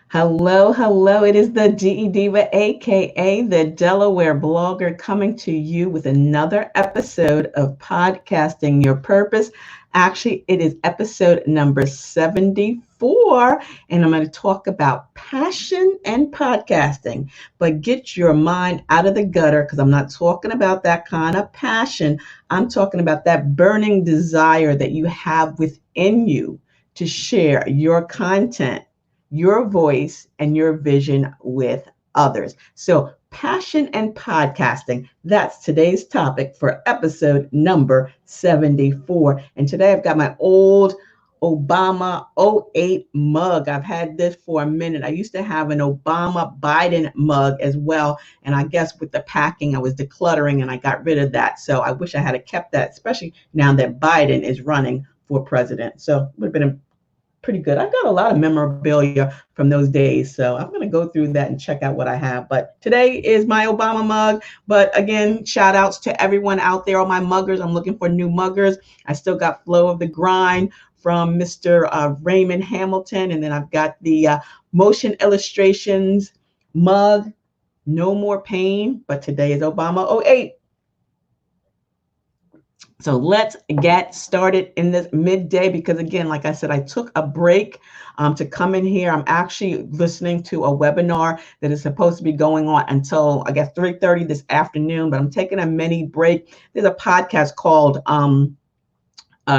Hello, hello. It is the DE Diva, aka the Delaware blogger, coming to you with another episode of Podcasting Your Purpose. Actually, it is episode number 74, and I'm going to talk about passion and podcasting. But get your mind out of the gutter because I'm not talking about that kind of passion. I'm talking about that burning desire that you have within you to share your content, your voice, and your vision with others. So, passion and podcasting, that's today's topic for episode number 74. And today I've got my old Obama '08 mug. I've had this for a minute. I used to have an Obama Biden mug as well. And I guess with the packing, I was decluttering and I got rid of that. So I wish I had kept that, especially now that Biden is running for president. So it would have been pretty good. I've got a lot of memorabilia from those days, so I'm going to go through that and check out what I have. But today is my Obama mug. But again, shout outs to everyone out there, all my muggers. I'm looking for new muggers. I still got Flow of the Grind from Mr. Raymond Hamilton, and then I've got the Motion Illustrations mug, No More Pain. But today is Obama '08. So let's get started in this midday because, again, like I said, I took a break to come in here. I'm actually listening to a webinar that is supposed to be going on until, I guess, 3:30 this afternoon, but I'm taking a mini break. There's a podcast called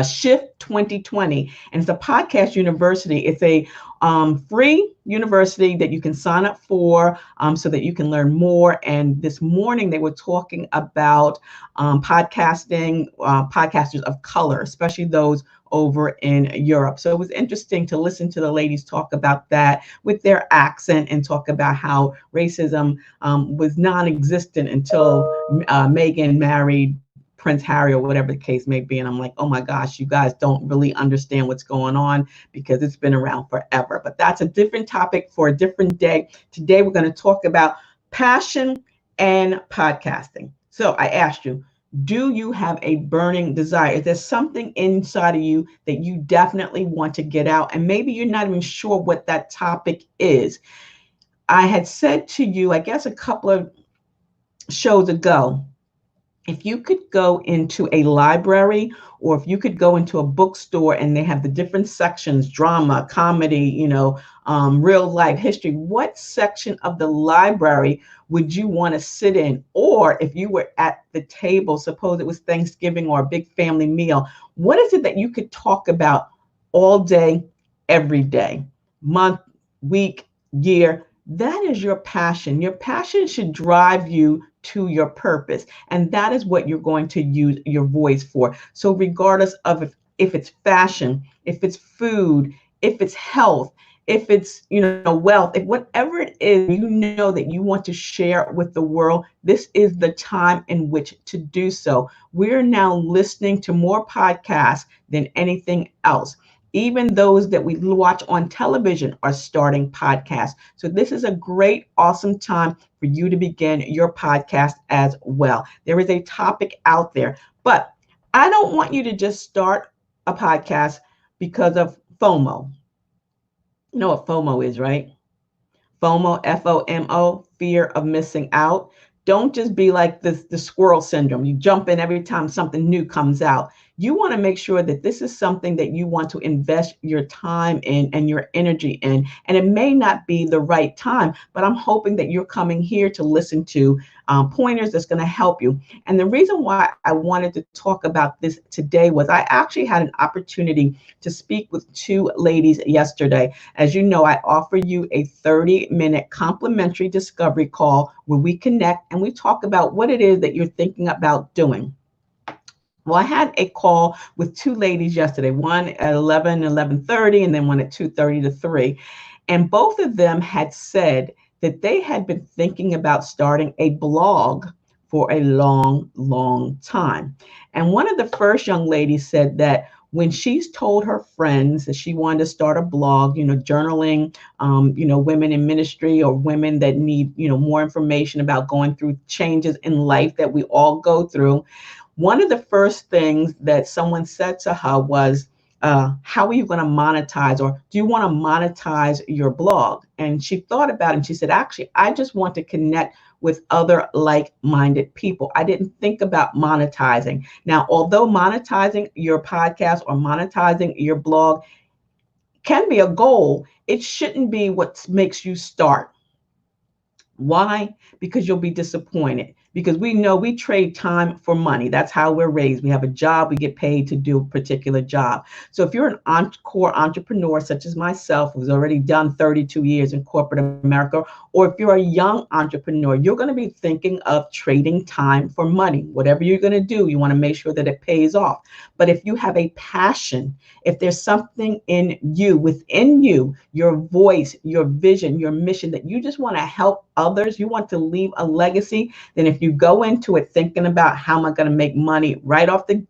Shift 2020, and it's a podcast university. It's a free university that you can sign up for so that you can learn more. And this morning they were talking about podcasters of color, especially those over in Europe. So it was interesting to listen to the ladies talk about that with their accent and talk about how racism was non-existent until Meghan married Prince Harry or whatever the case may be. And I'm like, oh my gosh, you guys don't really understand what's going on because it's been around forever. But that's a different topic for a different day. Today, we're going to talk about passion and podcasting. So I asked you, do you have a burning desire? Is there something inside of you that you definitely want to get out? And maybe you're not even sure what that topic is. I had said to you, I guess a couple of shows ago, if you could go into a library or if you could go into a bookstore and they have the different sections, drama, comedy, real life history, what section of the library would you want to sit in? Or if you were at the table, suppose it was Thanksgiving or a big family meal, what is it that you could talk about all day, every day, month, week, year? That is your passion. Your passion should drive you to your purpose. And that is what you're going to use your voice for. So regardless of if it's fashion, if it's food, if it's health, if it's, wealth, if whatever it is, that you want to share with the world, this is the time in which to do so. We're now listening to more podcasts than anything else. Even those that we watch on television are starting podcasts. So this is a great, awesome time for you to begin your podcast as well. There is a topic out there, but I don't want you to just start a podcast because of FOMO. You know what FOMO is, right? FOMO, FOMO, fear of missing out. Don't just be like the squirrel syndrome. You jump in every time something new comes out. You want to make sure that this is something that you want to invest your time in and your energy in. And it may not be the right time, but I'm hoping that you're coming here to listen to pointers that's going to help you. And the reason why I wanted to talk about this today was I actually had an opportunity to speak with two ladies yesterday. As you know, I offer you a 30-minute complimentary discovery call where we connect and we talk about what it is that you're thinking about doing. Well, I had a call with two ladies yesterday, one at 11:30, and then one at 2:30 to 3. And both of them had said that they had been thinking about starting a blog for a long, long time. And one of the first young ladies said that when she's told her friends that she wanted to start a blog, journaling, women in ministry or women that need, more information about going through changes in life that we all go through. One of the first things that someone said to her was, how are you going to monetize, or do you want to monetize your blog? And she thought about it and she said, actually, I just want to connect with other like-minded people. I didn't think about monetizing. Now, although monetizing your podcast or monetizing your blog can be a goal, it shouldn't be what makes you start. Why? Because you'll be disappointed. Because we know we trade time for money. That's how we're raised. We have a job, we get paid to do a particular job. So if you're an core entrepreneur, such as myself, who's already done 32 years in corporate America, or if you're a young entrepreneur, you're going to be thinking of trading time for money. Whatever you're going to do, you want to make sure that it pays off. But if you have a passion, if there's something in you, within you, your voice, your vision, your mission, that you just want to help others, you want to leave a legacy, then if you go into it thinking about how am I going to make money right off the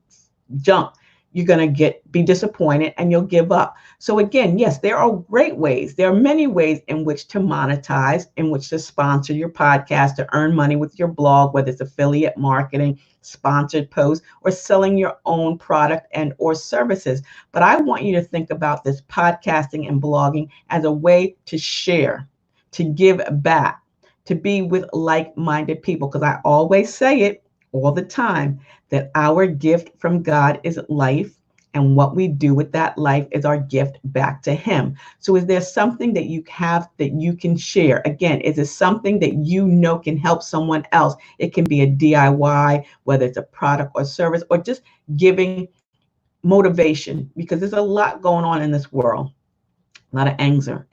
jump, you're going to be disappointed and you'll give up. So again, yes, there are great ways. There are many ways in which to monetize, in which to sponsor your podcast, to earn money with your blog, whether it's affiliate marketing, sponsored posts, or selling your own product and or services. But I want you to think about this podcasting and blogging as a way to share, to give back, to be with like-minded people. Because I always say it all the time, that our gift from God is life, and what we do with that life is our gift back to Him. So is there something that you have that you can share? Again, is it something that you know can help someone else? It can be a DIY, whether it's a product or service, or just giving motivation, because there's a lot going on in this world. A lot of anger,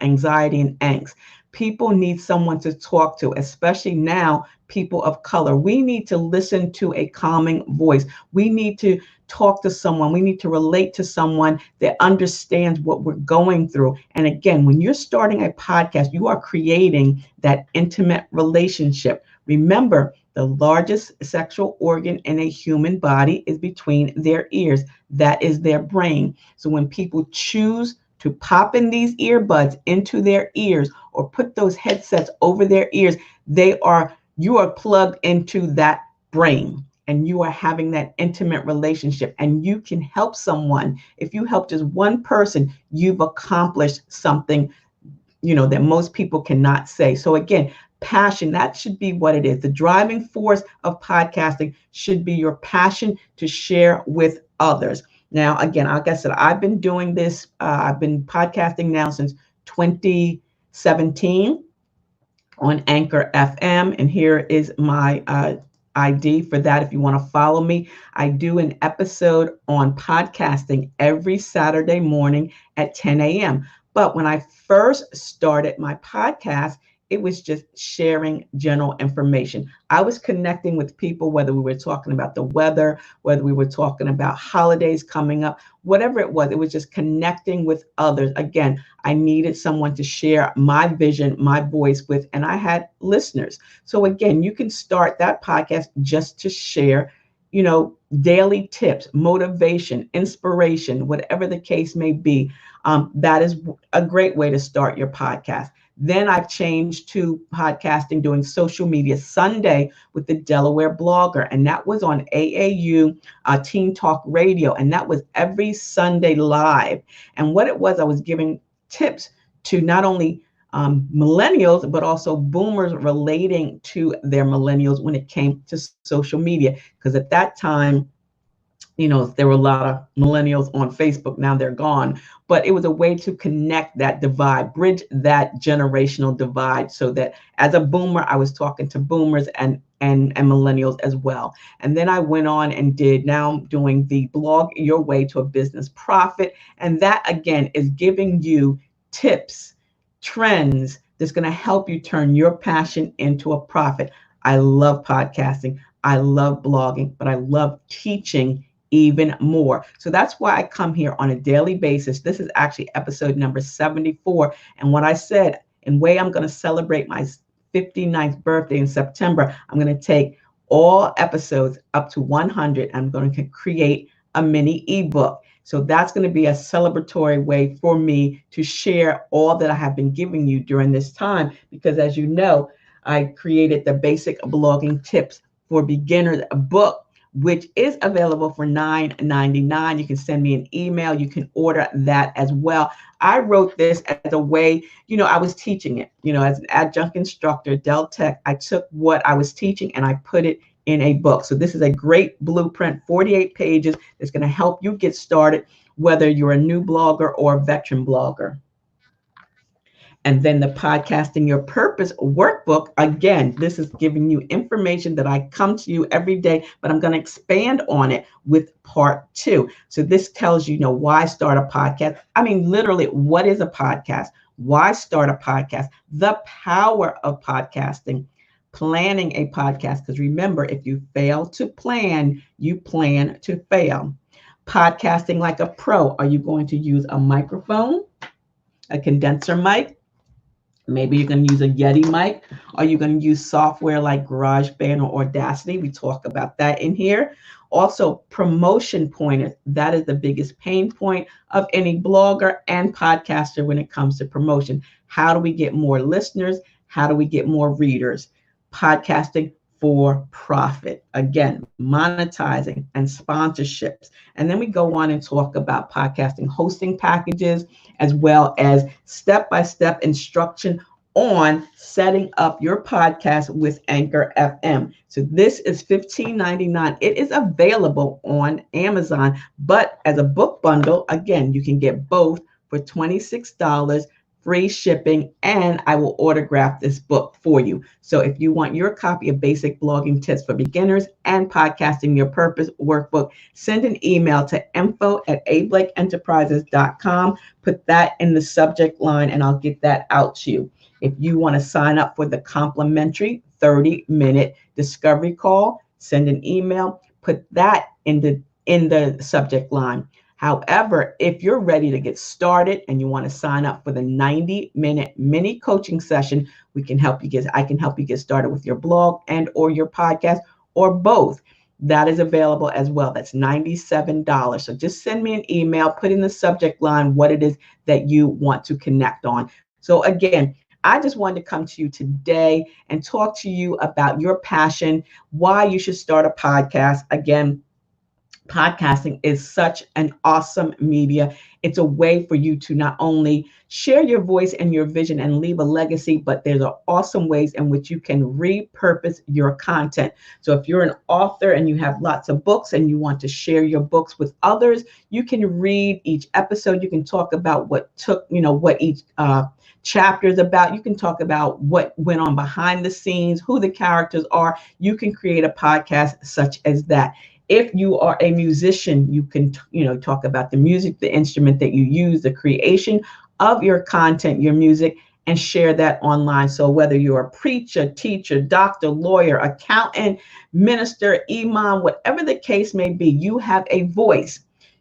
anxiety, and angst. People need someone to talk to, especially now, people of color. We need to listen to a calming voice. We need to talk to someone. We need to relate to someone that understands what we're going through. And again, when you're starting a podcast, you are creating that intimate relationship. Remember, the largest sexual organ in a human body is between their ears. That is their brain. So when people choose to pop in these earbuds into their ears or put those headsets over their ears, you are plugged into that brain, and you are having that intimate relationship, and you can help someone. If you help just one person, you've accomplished something, that most people cannot say. So again, passion, that should be what it is. The driving force of podcasting should be your passion to share with others. Now, again, like I said, I've been doing this. I've been podcasting now since 2017 on Anchor FM. And here is my ID for that. If you want to follow me, I do an episode on podcasting every Saturday morning at 10 a.m. But when I first started my podcast, it was just sharing general information. I was connecting with people, whether we were talking about the weather, whether we were talking about holidays coming up, whatever it was just connecting with others. Again, I needed someone to share my vision, my voice with, and I had listeners. So again, you can start that podcast just to share, daily tips, motivation, inspiration, whatever the case may be. That is a great way to start your podcast. Then I've changed to podcasting, doing social media Sunday with the Delaware Blogger. And that was on AAU Teen Talk Radio. And that was every Sunday live. And what it was, I was giving tips to not only millennials, but also boomers relating to their millennials when it came to social media. Because at that time, there were a lot of millennials on Facebook. Now they're gone. But it was a way to connect that divide, bridge that generational divide, so that as a boomer, I was talking to boomers and millennials as well. And then I went on and now I'm doing the blog Your Way to a Business Profit. And that, again, is giving you tips, trends that's going to help you turn your passion into a profit. I love podcasting. I love blogging, but I love teaching even more. So that's why I come here on a daily basis. This is actually episode number 74. And what I said, in way I'm going to celebrate my 59th birthday in September, I'm going to take all episodes up to 100. I'm going to create a mini ebook. So that's going to be a celebratory way for me to share all that I have been giving you during this time. Because as you know, I created the Basic Blogging Tips for Beginners book, which is available for $9.99. You can send me an email. You can order that as well. I wrote this as a way, I was teaching it, as an adjunct instructor, Dell Tech. I took what I was teaching and I put it in a book. So this is a great blueprint, 48 pages. That's going to help you get started, whether you're a new blogger or a veteran blogger. And then the Podcasting Your Purpose workbook. Again, this is giving you information that I come to you every day, but I'm going to expand on it with part 2. So this tells you, why start a podcast. I mean, literally, what is a podcast? Why start a podcast? The power of podcasting, planning a podcast. Because remember, if you fail to plan, you plan to fail. Podcasting like a pro. Are you going to use a microphone, a condenser mic? Maybe you're going to use a Yeti mic. Are you going to use software like GarageBand or Audacity? We talk about that in here. Also, promotion pointers. That is the biggest pain point of any blogger and podcaster when it comes to promotion. How do we get more listeners? How do we get more readers? Podcasting for profit. Again, monetizing and sponsorships. And then we go on and talk about podcasting hosting packages, as well as step-by-step instruction on setting up your podcast with Anchor FM. So this is $15.99. It is available on Amazon, but as a book bundle, again, you can get both for $26, free shipping, and I will autograph this book for you. So if you want your copy of Basic Blogging Tips for Beginners and Podcasting Your Purpose workbook, send an email to info@ablakeenterprises.com. Put that in the subject line and I'll get that out to you. If you want to sign up for the complimentary 30-minute discovery call, send an email, put that in the subject line. However, if you're ready to get started and you want to sign up for the 90-minute mini coaching session, I can help you get started with your blog and or your podcast or both. That is available as well. That's $97. So just send me an email, put in the subject line what it is that you want to connect on. So again, I just wanted to come to you today and talk to you about your passion, why you should start a podcast. Again, podcasting is such an awesome media. It's a way for you to not only share your voice and your vision and leave a legacy, but there's awesome ways in which you can repurpose your content. So if you're an author and you have lots of books and you want to share your books with others, you can read each episode. You can talk about what each chapter is about. You can talk about what went on behind the scenes, who the characters are. You can create a podcast such as that. If you are a musician, you can, talk about the music, the instrument that you use, the creation of your content, your music, and share that online. So whether you're a preacher, teacher, doctor, lawyer, accountant, minister, imam, whatever the case may be, you have a voice,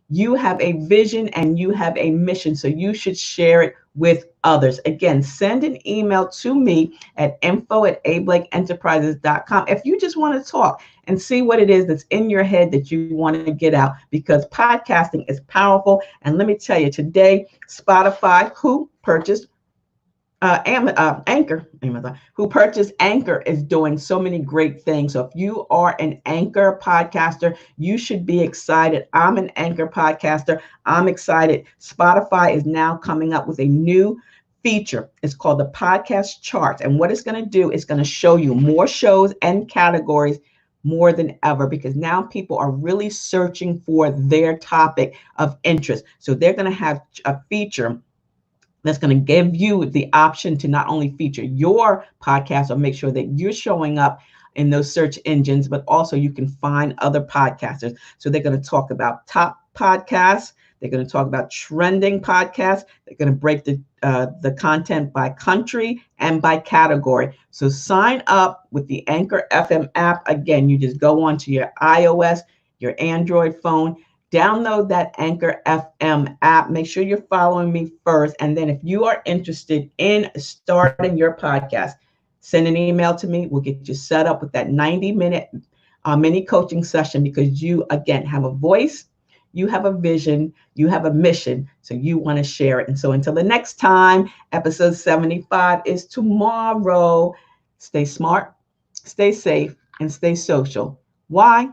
you have a vision, and you have a mission. So you should share it with others. Again, send an email to me at info@ablakeenterprises.com if you just want to talk and see what it is that's in your head that you want to get out, because podcasting is powerful. And let me tell you, today, Spotify, who purchased Anchor, who purchased Anchor, is doing so many great things. So if you are an Anchor podcaster, you should be excited. I'm an Anchor podcaster. I'm excited. Spotify is now coming up with a new feature. It's called the podcast charts. And what it's going to do is going to show you more shows and categories more than ever, because now people are really searching for their topic of interest. So they're going to have a feature that's going to give you the option to not only feature your podcast or make sure that you're showing up in those search engines, but also you can find other podcasters. So they're going to talk about top podcasts. They're going to talk about trending podcasts. They're going to break the content by country and by category. So sign up with the Anchor FM app. Again, you just go onto your iOS, your Android phone, download that Anchor FM app. Make sure you're following me first. And then if you are interested in starting your podcast, send an email to me. We'll get you set up with that 90-minute mini coaching session, because you, again, have a voice, you have a vision, you have a mission, so you want to share it. And so until the next time, episode 75 is tomorrow. Stay smart, stay safe, and stay social. Why?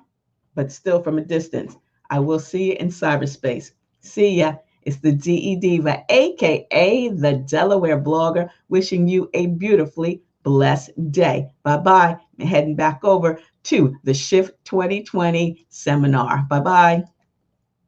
but still from a distance. I will see you in cyberspace. See ya. It's the DE Diva, aka the Delaware blogger, wishing you a beautifully blessed day. Bye bye. Heading back over to the Shift 2020 seminar. Bye bye.